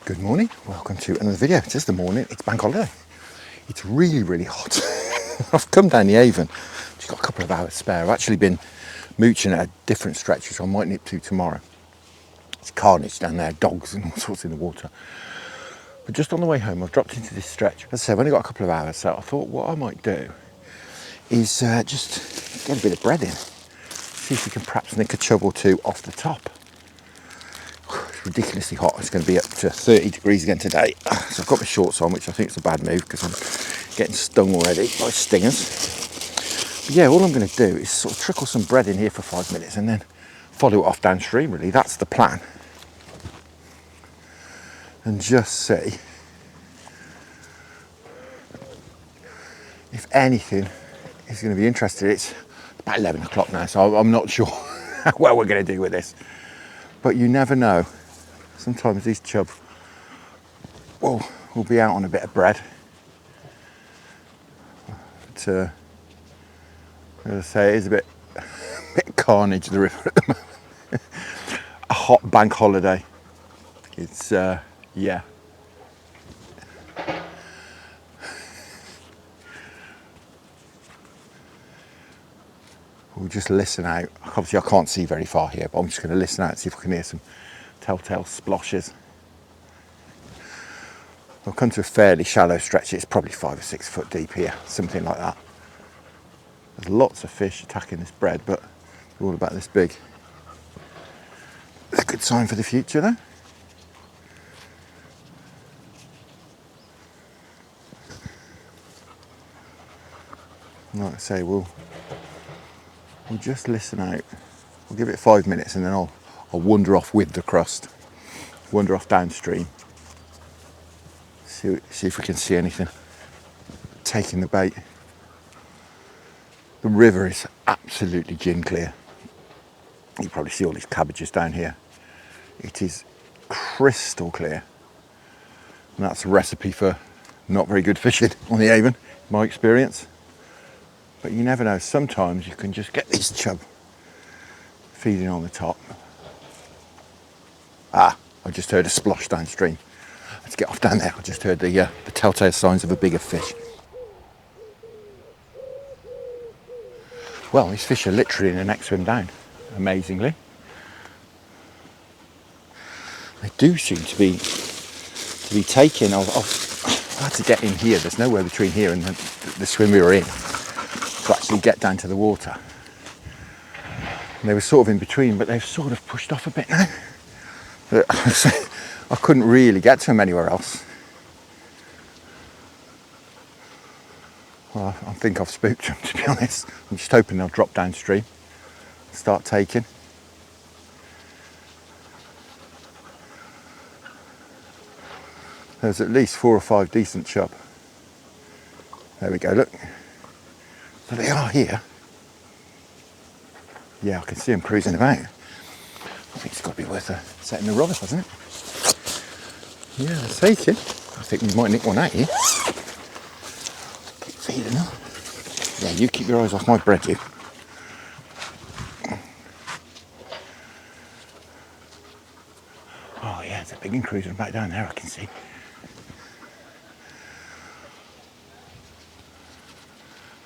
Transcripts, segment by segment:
Good morning, welcome to another video. It is the morning, it's bank holiday. It's really, really hot. I've come down the Avon, just got a couple of hours spare. I've actually been mooching at a different stretch, which I might nip to tomorrow. It's carnage down there, dogs and all sorts in the water. But just on the way home, I've dropped into this stretch. As I say, I've only got a couple of hours, so I thought what I might do is just get a bit of bread in. See if we can perhaps nick a chub or two off the top. It's ridiculously hot. It's going to be up to 30 degrees again today. So I've got my shorts on, which I think is a bad move because I'm getting stung already by stingers. But yeah, all I'm going to do is sort of trickle some bread in here for 5 minutes and then follow it off downstream, really. That's the plan. And just see if anything is going to be interested. It's about 11 o'clock now, so I'm not sure how well we're going to do with this. But you never know. Sometimes these chub will be out on a bit of bread. But as I say, it is a bit carnage, the river at the moment. A hot bank holiday. It's, yeah. We'll just listen out. Obviously I can't see very far here, but I'm just going to listen out and see if I can hear some telltale sploshes. I've come to a fairly shallow stretch. It's probably 5 or 6 foot deep here, something like that. There's lots of fish attacking this bread, but they're all about this big. It's a good sign for the future though. Like I say, we'll just listen out. We'll give it 5 minutes and then I'll wander off with the crust. Wander off downstream. See if we can see anything. Taking the bait. The river is absolutely gin clear. You probably see all these cabbages down here. It is crystal clear. And that's a recipe for not very good fishing on the Avon, in my experience. But you never know, sometimes you can just get these chub feeding on the top. I just heard a splosh downstream. Let's get off down there. I just heard the telltale signs of a bigger fish. Well, these fish are literally in the next swim down, amazingly. They do seem to be taking. I've had to get in here. There's nowhere between here and the swim we were in to actually get down to the water. And they were sort of in between, but they've sort of pushed off a bit now. But I couldn't really get to them anywhere else. Well, I think I've spooked them, to be honest. I'm just hoping they'll drop downstream, start taking. There's at least 4 or 5 decent chub. There we go, look. So they are here. Yeah, I can see them cruising about. I think it's got to be worth setting the rod up, hasn't it? Yeah, they're taking. I think we might nick one out here. Keep feeding them. Yeah, you keep your eyes off my bread, you. Oh yeah, there's a big one cruising back down there, I can see.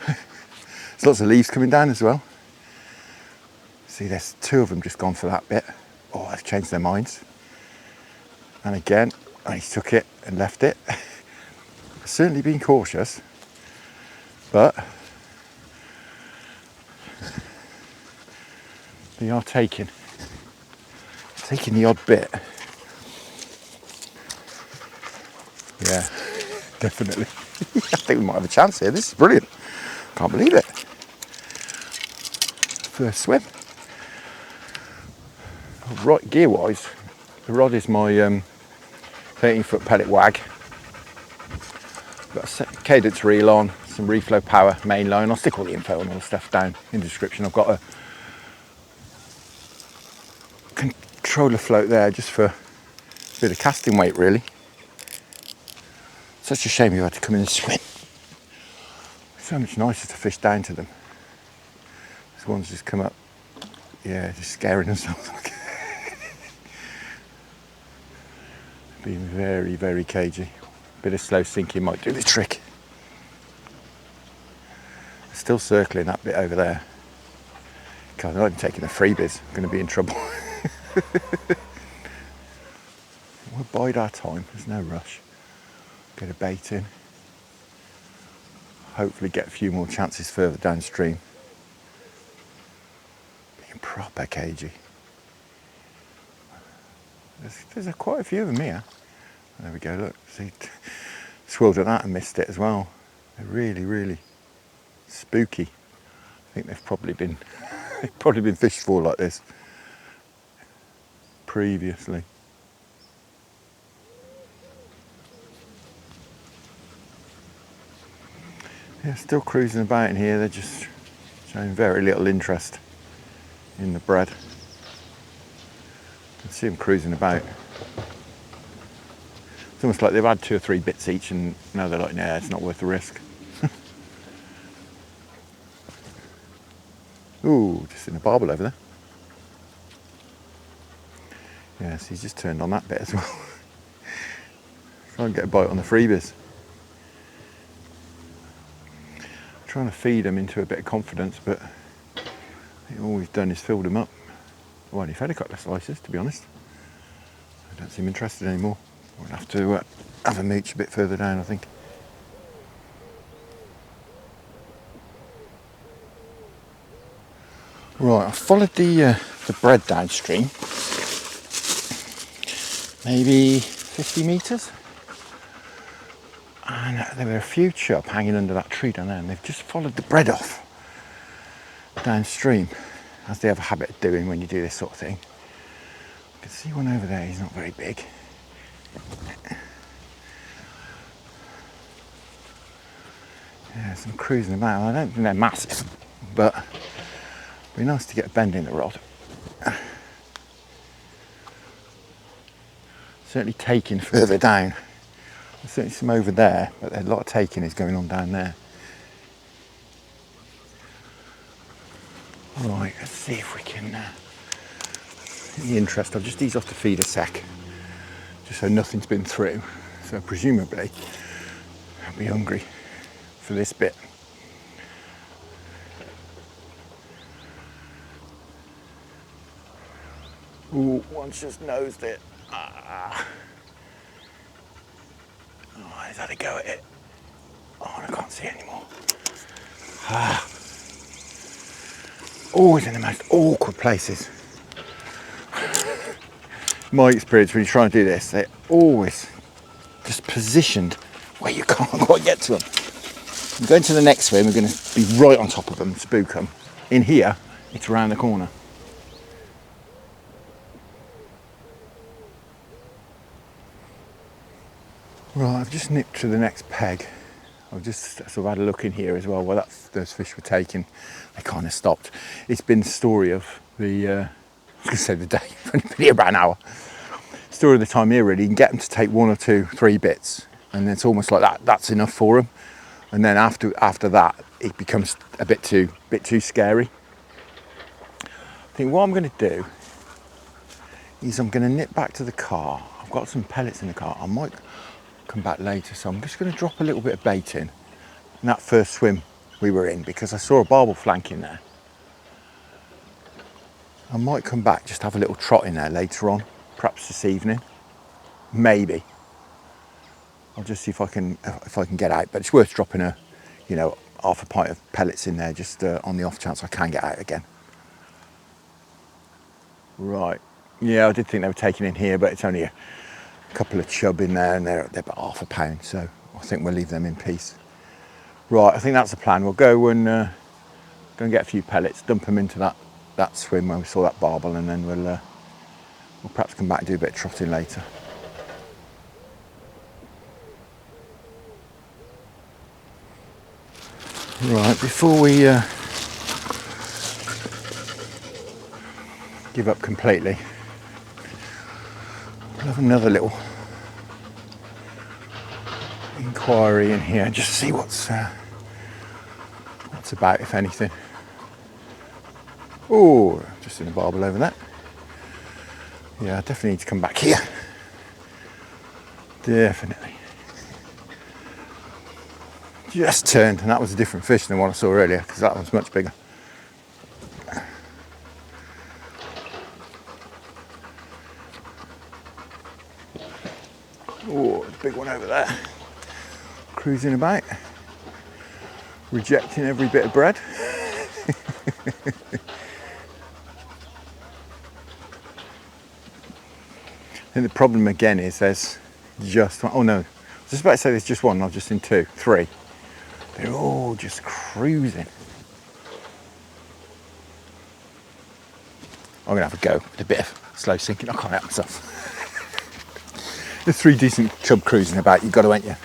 There's lots of leaves coming down as well. See, there's 2 of them just gone for that bit. Oh, they've changed their minds. And again, I took it and left it. Certainly been cautious, but they are taking the odd bit. Yeah, definitely. I think we might have a chance here. This is brilliant. Can't believe it. First swim. Right, gear-wise, the rod is my 13-foot pellet wag. Got a cadence reel on, some reflow power main line. I'll stick all the info and all the stuff down in the description. I've got a controller float there just for a bit of casting weight, really. Such a shame you had to come in and swim. So much nicer to fish down to them. This one's just come up, yeah, just scaring themselves. Being very, very cagey. Bit of slow sinking might do the trick. Still circling that bit over there. God, I'm taking the freebies. I'm going to be in trouble. We'll bide our time. There's no rush. Get a bait in. Hopefully get a few more chances further downstream. Being proper cagey. There's quite a few of them here. There we go, look. See, swirled at that and missed it as well. They're really, really spooky. I think they've probably been fished for like this previously. Yeah, still cruising about in here. They're just showing very little interest in the bread. You can see them cruising about. It's almost like they've had 2 or 3 bits each and now they're like, nah, it's not worth the risk. Ooh, just in a barbel over there. Yes, he's just turned on that bit as well. Try and get a bite on the freebies. Trying to feed him into a bit of confidence, but all we've done is filled him up. Well, he's had a couple of slices, to be honest. I don't seem interested anymore. We'll have to have a mooch a bit further down, I think. Right, I followed the bread downstream, maybe 50 metres. And there were a few chub hanging under that tree down there, and they've just followed the bread off downstream, as they have a habit of doing when you do this sort of thing. You can see one over there, he's not very big. Yeah, some cruising about. I don't think they're massive, but it'd be nice to get a bend in the rod. Certainly taking further down. There's certainly some over there, but a lot of taking is going on down there. Right, let's see if we can, in the interest, I've just eased off the feed a sec, just so nothing's been through. So presumably, I'll be hungry for this bit. Ooh, one's just nosed it. Ah. Oh, he's had a go at it. Oh, and I can't see it anymore. Ah. Always in the most awkward places. My experience when you try and do this, they're always just positioned where you can't quite get to them. I'm going to the next swim, we're going to be right on top of them, spook them. In here, it's around the corner. Right, I've just nipped to the next peg. I've just sort of had a look in here as well. Well, those fish were taken. They kind of stopped. It's been the story of the, I was going to say the day, I've only been here about an hour. Story of the time here, really. You can get them to take 1 or 2, 3 bits, and it's almost like that. That's enough for them. And then after that, it becomes a bit too scary. I think what I'm going to do is I'm going to nip back to the car. I've got some pellets in the car. I might come back later, so I'm just going to drop a little bit of bait in that first swim we were in, because I saw a barbel flank in there. I might come back, just have a little trot in there later on, perhaps this evening, maybe. I'll just see if I can get out, but it's worth dropping half a pint of pellets in there, just on the off chance I can get out again. Right, yeah, I did think they were taken in here, but it's only a couple of chub in there, and they're about half a pound, so I think we'll leave them in peace. Right, I think that's the plan. We'll go and get a few pellets, dump them into that swim where we saw that barbel, and then we'll perhaps come back and do a bit of trotting later. Right, before we give up completely, we'll have another little inquiry in here, just see what's about, if anything. Oh, just in a barbel over there. Yeah, I definitely need to come back here. Definitely. Just turned, and that was a different fish than the one I saw earlier, because that one's much bigger. Oh, there's a big one over there. Cruising about. Rejecting every bit of bread. I think the problem again is there's just one. Oh no, I was just about to say there's just one, I've just seen two, three. They're all just cruising. I'm gonna have a go with a bit of slow sinking. I can't help myself. There's three decent chub cruising about, you've got to, ain't you?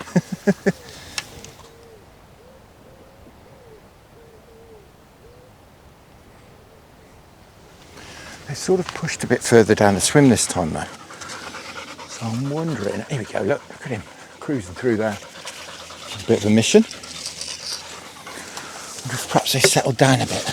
They sort of pushed a bit further down the swim this time though. So I'm wondering, here we go, look at him cruising through there. A bit of a mission. Perhaps they settled down a bit.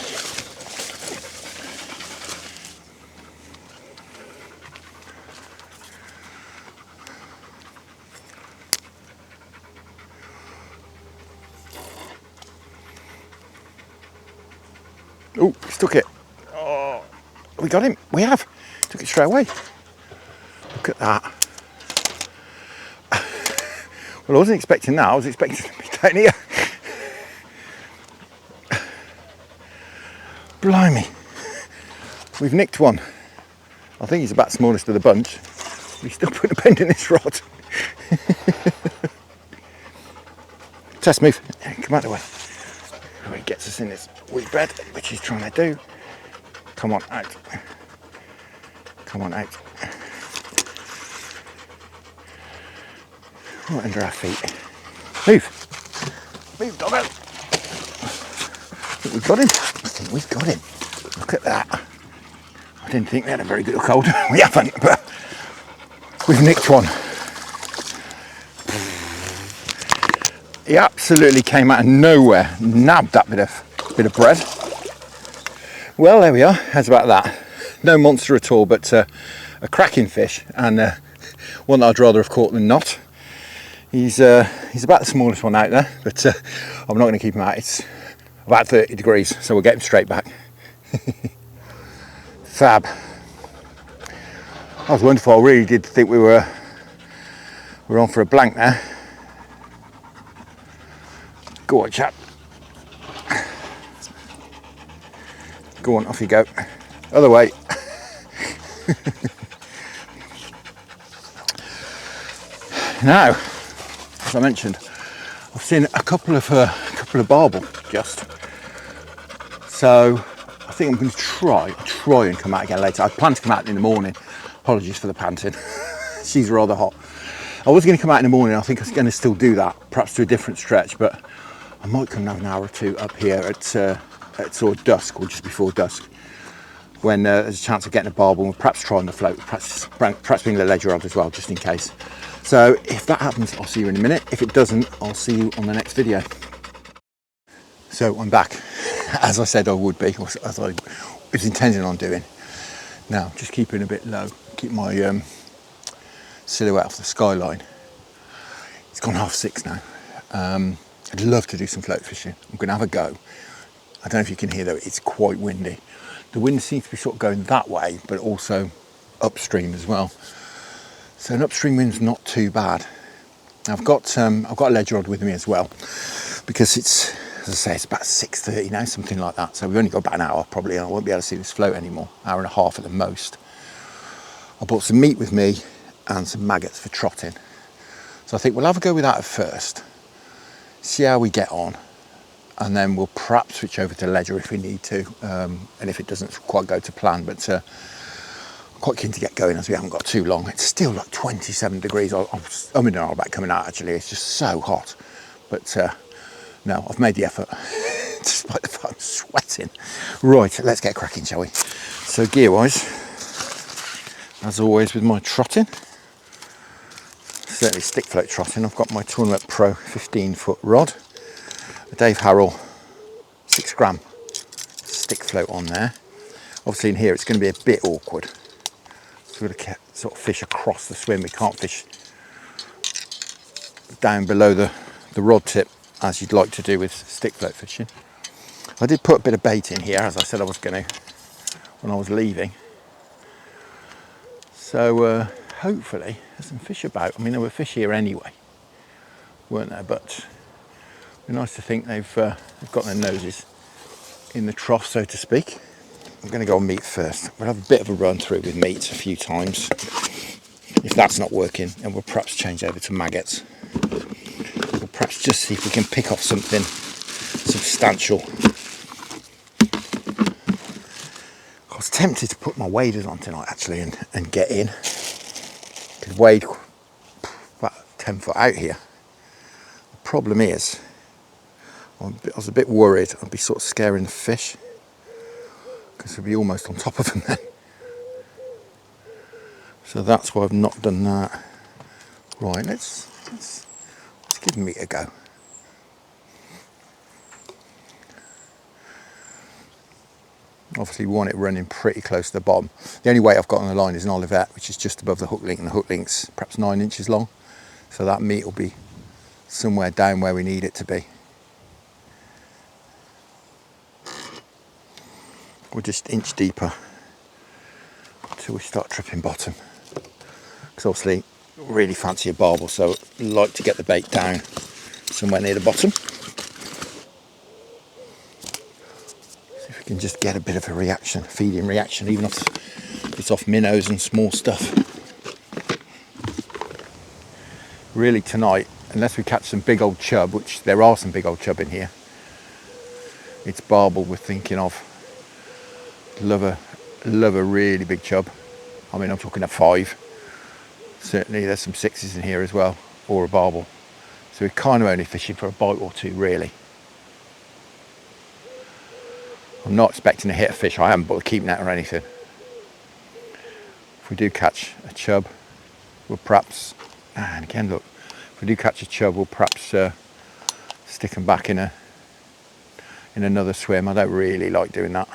Oh, stuck it. Oh, we got him. We have. Took it straight away. Look at that. Well, I wasn't expecting that. I was expecting to be down here. Blimey. We've nicked one. I think he's about the smallest of the bunch. He's still putting a bend in this rod. Test move. Come out of the way. Oh, he gets us in this wheat bread, which he's trying to do. Come on, out. Come on, out. Right under our feet. Move. Move, doggo. I think we've got him. I think we've got him. Look at that. I didn't think we had a very good hold. We haven't, but we've nicked one. He absolutely came out of nowhere, nabbed that bit of bread. Well, there we are. How's about that? No monster at all, but a cracking fish, and one that I'd rather have caught than not. He's about the smallest one out there, but I'm not going to keep him out. It's about 30 degrees, so we'll get him straight back. Fab. That was wonderful. I really did think we were on for a blank there. Go on, chap. Go on, off you go. Other way. Now, as I mentioned, I've seen a couple of barbel just. So I think I'm going to try and come out again later. I plan to come out in the morning. Apologies for the panting. She's rather hot. I was going to come out in the morning. I think I was going to still do that, perhaps to a different stretch, but I might come and have an hour or two up here at sort of dusk, or just before dusk, when there's a chance of getting a barbel and perhaps trying the float, perhaps being a ledger rod as well, just in case. So if that happens, I'll see you in a minute. If it doesn't, I'll see you on the next video. So I'm back, as I said I would be, or as I was intending on doing. Now, just keeping a bit low, keep my silhouette off the skyline. It's gone 6:30 now. I'd love to do some float fishing. I'm going to have a go. I don't know if you can hear though, it's quite windy. The wind seems to be sort of going that way, but also upstream as well. So an upstream wind's not too bad. I've got a ledger rod with me as well, because it's, as I say, it's about 6:30 now, something like that. So we've only got about an hour probably, and I won't be able to see this float anymore. Hour and a half at the most. I brought some meat with me and some maggots for trotting. So I think we'll have a go with that at first. See how we get on, and then we'll perhaps switch over to ledger if we need to, and if it doesn't quite go to plan. But I'm quite keen to get going as we haven't got too long. It's still like 27 degrees. I'm in an hour about coming out actually. It's just so hot. But no, I've made the effort, despite the fact I'm sweating. Right, let's get cracking, shall we? So gear-wise, as always with my trotting, certainly stick float trotting, I've got my Tournament Pro 15-foot rod, a Dave Harrell 6 gram stick float on there. Obviously in here it's going to be a bit awkward. So we're going to sort of fish across the swim. We can't fish down below the rod tip, as you'd like to do with stick float fishing. I did put a bit of bait in here, as I said I was going to when I was leaving. So hopefully there's some fish about. I mean, there were fish here anyway, weren't there? But it'd be nice to think they've got their noses in the trough, so to speak. I'm going to go on meat first. We'll have a bit of a run through with meat a few times. If that's not working, and we'll perhaps change over to maggots. We'll perhaps just see if we can pick off something substantial. I was tempted to put my waders on tonight actually and get in. Could wade about 10 foot out here. The problem is, I was a bit worried I'd be sort of scaring the fish, because we'd be almost on top of them then. So that's why I've not done that. Right, let's give meat a go. Obviously we want it running pretty close to the bottom. The only weight I've got on the line is an olivet, which is just above the hook link, and the hook link's perhaps 9 inches long. So that meat will be somewhere down where we need it to be. We'll just inch deeper until we start tripping bottom. Because obviously really fancy a barbel, so I like to get the bait down somewhere near the bottom. We can just get a bit of a reaction, feeding reaction, even if it's off minnows and small stuff. Really tonight, unless we catch some big old chub, which there are some big old chub in here, it's barbel we're thinking of. Love a really big chub. I mean, I'm talking a 5. Certainly there's some 6s in here as well, or a barbel. So we're kind of only fishing for a bite or two really. I'm not expecting to hit a fish. I haven't bought a keep net or anything. If we do catch a chub, we'll perhaps, and again look, if we do catch a chub, we'll perhaps stick them back in another swim. I don't really like doing that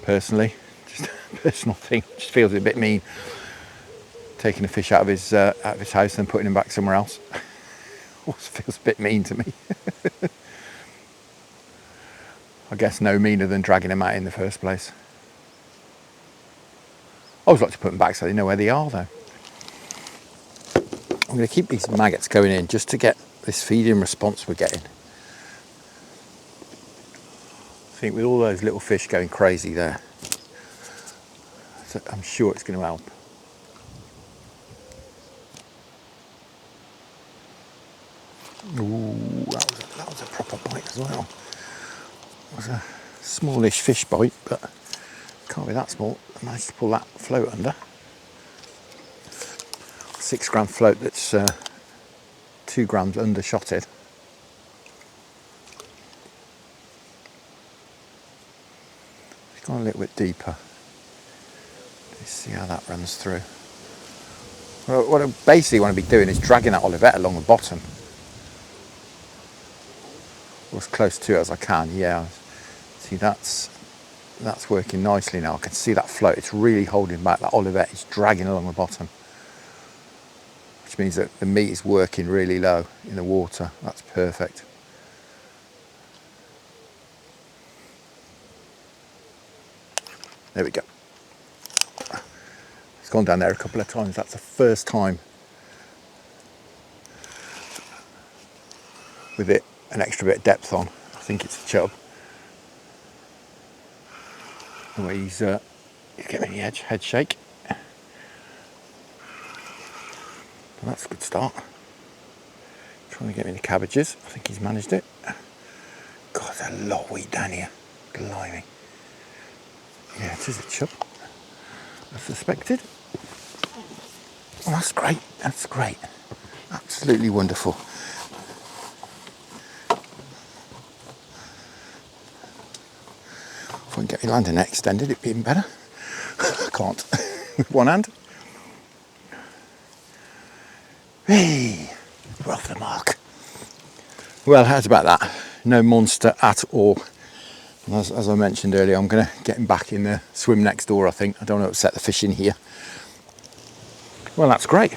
personally, just a personal thing. It just feels a bit mean, taking a fish out of his house and putting him back somewhere else. Also feels a bit mean to me. I guess no meaner than dragging them out in the first place. I always like to put them back so they know where they are though. I'm going to keep these maggots going in just to get this feeding response we're getting. I think with all those little fish going crazy there, so I'm sure it's going to help. Ooh, that was a proper bite as well. It was a smallish fish bite, but can't be that small. I managed to pull that float under. 6 gram float that's 2 grams undershotted. It's gone a little bit deeper. Let's see how that runs through. Well, what I basically want to be doing is dragging that olivet along the bottom. Or as close to it as I can, yeah. See, that's working nicely now. I can see that float. It's really holding back. That olivet is dragging along the bottom, which means that the meat is working really low in the water. That's perfect. There we go. It's gone down there a couple of times. That's the first time with it an extra bit of depth on. I think it's a chub. The way he's getting the edge, head shake. But that's a good start. Trying to get me the cabbages. I think he's managed it. God, there's a lot of wheat down here. Blimey. Yeah, it is a chub. I suspected. Oh, that's great. That's great. Absolutely wonderful. If I can get my landing net extended, it'd be even better. I can't with one hand. Hey, we're off the mark. Well, how's about that? No monster at all. As I mentioned earlier, I'm going to get him back in the swim next door, I think. I don't want to upset the fish in here. Well, that's great.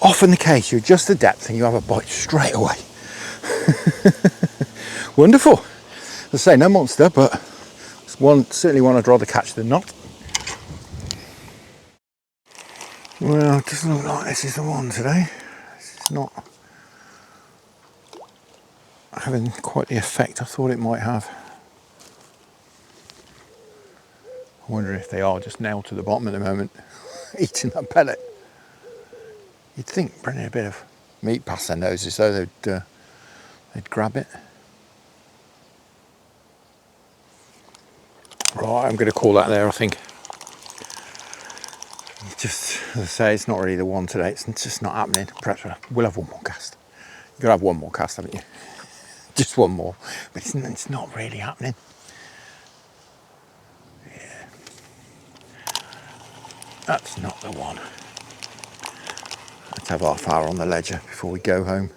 often the case. You adjust the depth and you have a bite straight away. Wonderful. As I say, no monster, but it's certainly one I'd rather catch than not. Well, it doesn't look like this is the one today. It's not having quite the effect I thought it might have. I wonder if they are just nailed to the bottom at the moment, eating that pellet. You'd think bringing a bit of meat past their noses so they'd grab it. Right, I'm going to call that there, I think. Just, as I say, it's not really the one today. It's just not happening. Perhaps we'll have one more cast. You've got to have one more cast, haven't you? Just one more. But it's not really happening. Yeah. That's not the one. Let's have half hour on the ledger before we go home.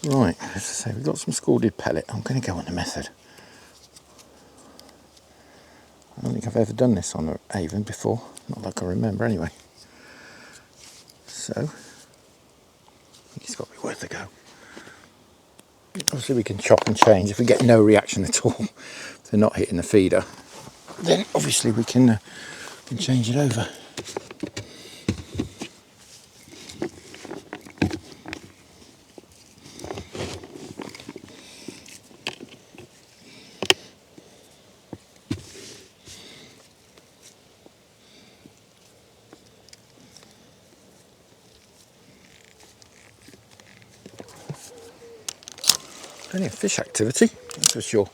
Right, as I say, we've got some scalded pellet. I'm going to go on the method. I don't think I've ever done this on Avon before. Not like I remember anyway. So, I think it's got to be worth a go. Obviously we can chop and change. If we get no reaction at all, if they're not hitting the feeder, then obviously we can change it over. Plenty of fish activity, that's for sure.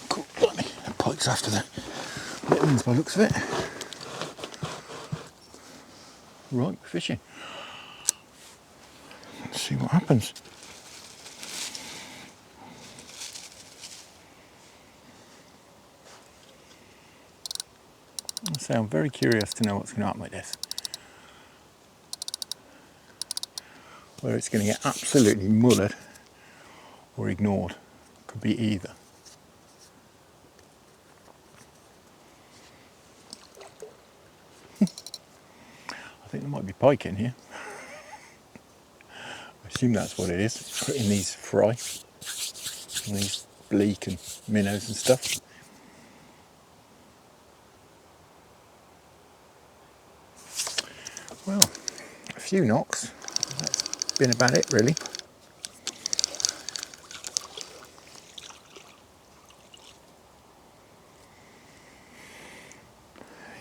Cool, blimey, that pike's after the little ones by the looks of it. Right, fishing. Let's see what happens. So I'm very curious to know what's going to happen with this. Whether it's going to get absolutely mullered or ignored. Could be either. I think there might be pike in here. I assume that's what it is. Put in these fry. And these bleak and minnows and stuff. Well, a few knocks. That's been about it really.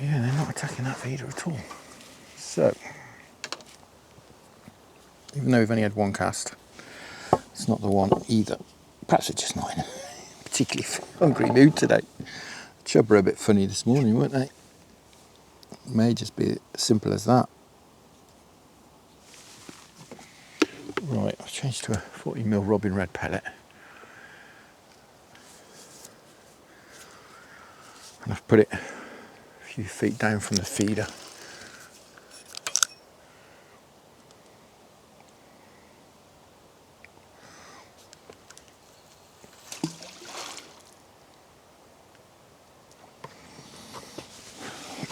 Yeah, they're not attacking that feeder at all. So, even though we've only had one cast, it's not the one either. Perhaps it's just not in a particularly hungry mood today. Chub were a bit funny this morning, weren't they? It may just be as simple as that. Right, I've changed to a 40mm Robin Red pellet. And I've put it a few feet down from the feeder.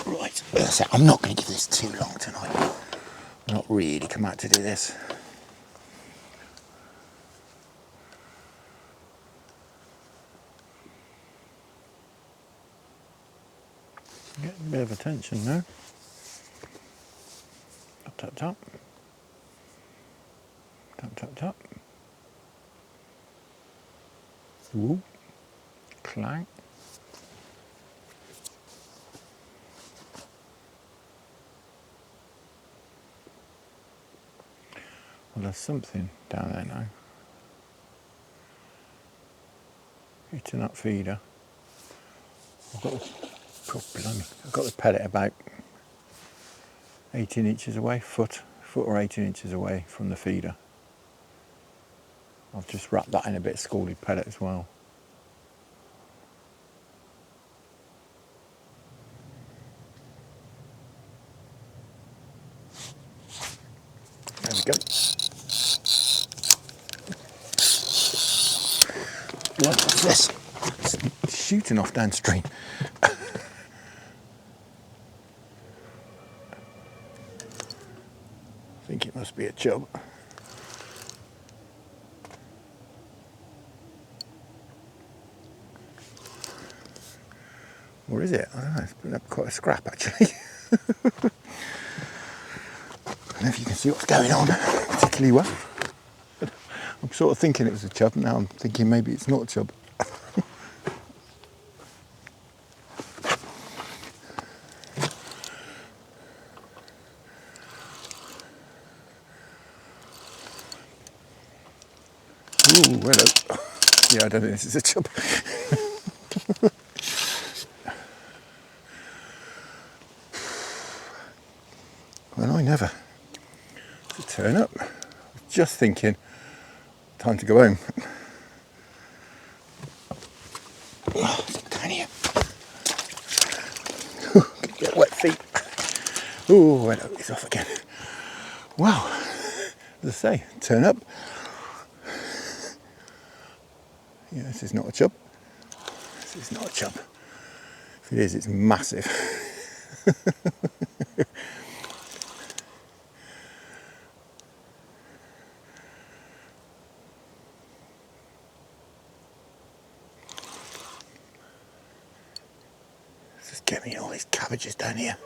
Right, so I'm not going to give this too long tonight. I'm not really come out to do this. Getting a bit of attention now. Tap, tap, tap. Tap, tap, tap. Woo. Clang. Well, there's something down there now. Eating that feeder. I've got the pellet about 18 inches away, foot or 18 inches away from the feeder. I've just wrapped that in a bit of scalded pellet as well. What's this? It's shooting off downstream. I think it must be a chub. Or is it? I don't know, it's putting up quite a scrap actually. I don't know if you can see what's going on particularly well. But I'm sort of thinking it was a chub, now I'm thinking maybe it's not a chub. Ooh, hello. Yeah, I don't think this is a chub. Well, I never. To turn up. Just thinking, time to go home. Down here. Get wet feet. Ooh, hello, it's off again. Wow, as I say, turn up. Yeah, this is not a chub. This is not a chub. If it is, it's massive. Just get me all these cabbages down here.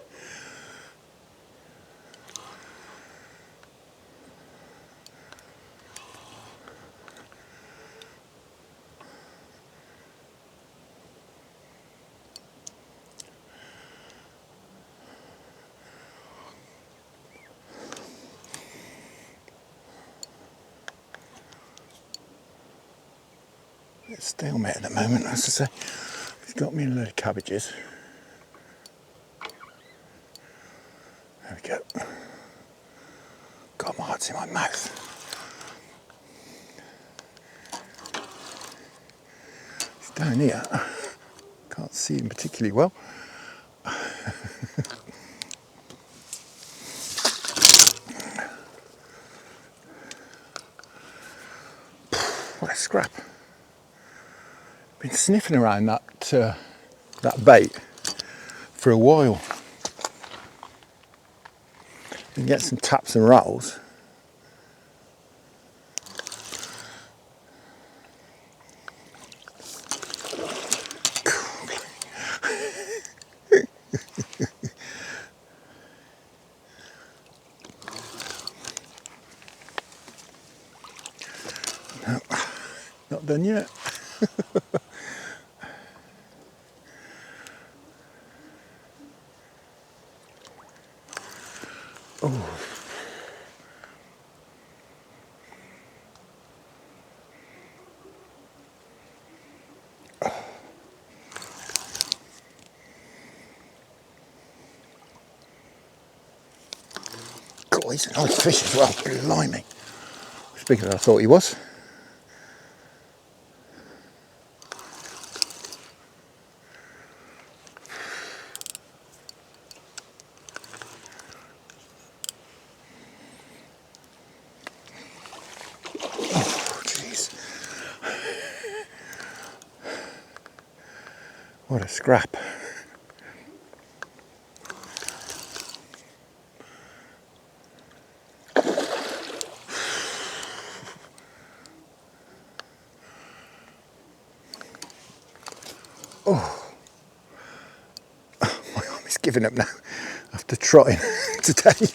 It's stalemate at the moment, as I say. He's got me a load of cabbages. There we go. God, my heart's in my mouth. He's down here. Can't see him particularly well. What a scrap. Been sniffing around that bait for a while. You can get some taps and rattles. No, not done yet. Oh. God, he's a nice fish as well, blimey. He's bigger than I thought he was. What a scrap. Oh, my arm is giving up now after trotting today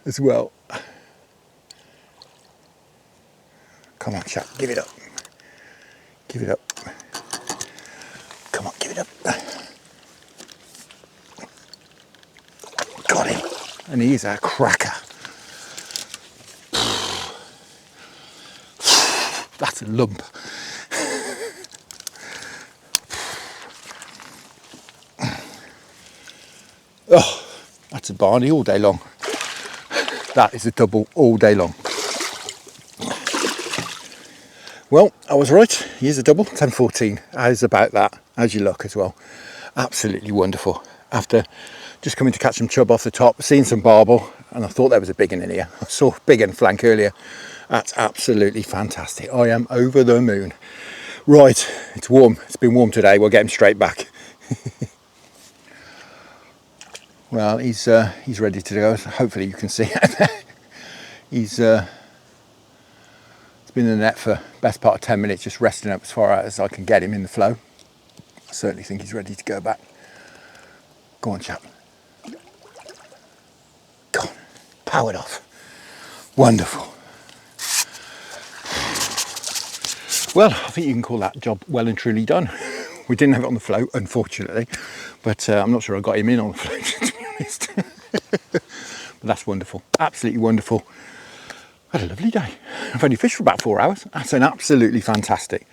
as well. Come on, chap, give it up. Give it up. Come on, give it up. Got him. And he is a cracker. That's a lump. Oh, that's a Barney all day long. That is a double all day long. Well, I was right. He is a double, 10-14. How's about that? How's your luck as well? Absolutely wonderful. After just coming to catch some chub off the top, seeing some barbel, and I thought there was a big one in here. I saw a big one flank earlier. That's absolutely fantastic. I am over the moon. Right, it's warm. It's been warm today. We'll get him straight back. Well, he's ready to go. Hopefully you can see it. He's been in the net for best part of 10 minutes, just resting up as far out as I can get him in the flow. I certainly think he's ready to go back. Go on, chap. Go on, powered off. Wonderful. Well, I think you can call that job well and truly done. We didn't have it on the float, unfortunately, but I'm not sure I got him in on the float, to be honest. But that's wonderful, absolutely wonderful. I had a lovely day. I've only fished for about 4 hours. That's an absolutely fantastic.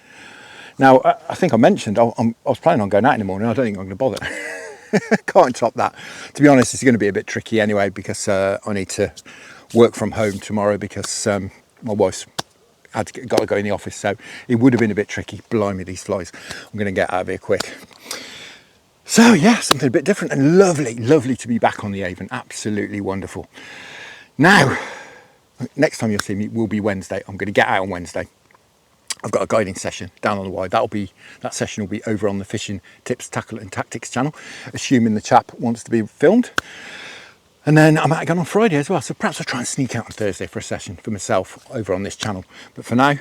Now, I think I mentioned I was planning on going out in the morning. I don't think I'm going to bother. Can't top that. To be honest, it's going to be a bit tricky anyway, because I need to work from home tomorrow because my wife's got to go in the office, so it would have been a bit tricky. Blimey, these flies. I'm going to get out of here quick. So yeah, something a bit different and lovely to be back on the Avon. Absolutely wonderful. Now, next time you'll see me will be Wednesday. I'm going to get out on Wednesday. I've got a guiding session down on the Wye. That session will be over on the Fishing Tips, Tackle and Tactics channel, assuming the chap wants to be filmed. And then I'm out again on Friday as well, so perhaps I'll try and sneak out on Thursday for a session for myself over on this channel. But for now,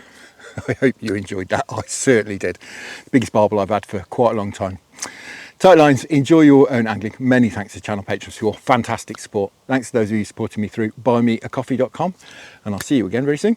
I hope you enjoyed that. I certainly did. The biggest barbel I've had for quite a long time. Tight lines, enjoy your own angling. Many thanks to channel patrons for your fantastic support. Thanks to those of you supporting me through buymeacoffee.com, and I'll see you again very soon.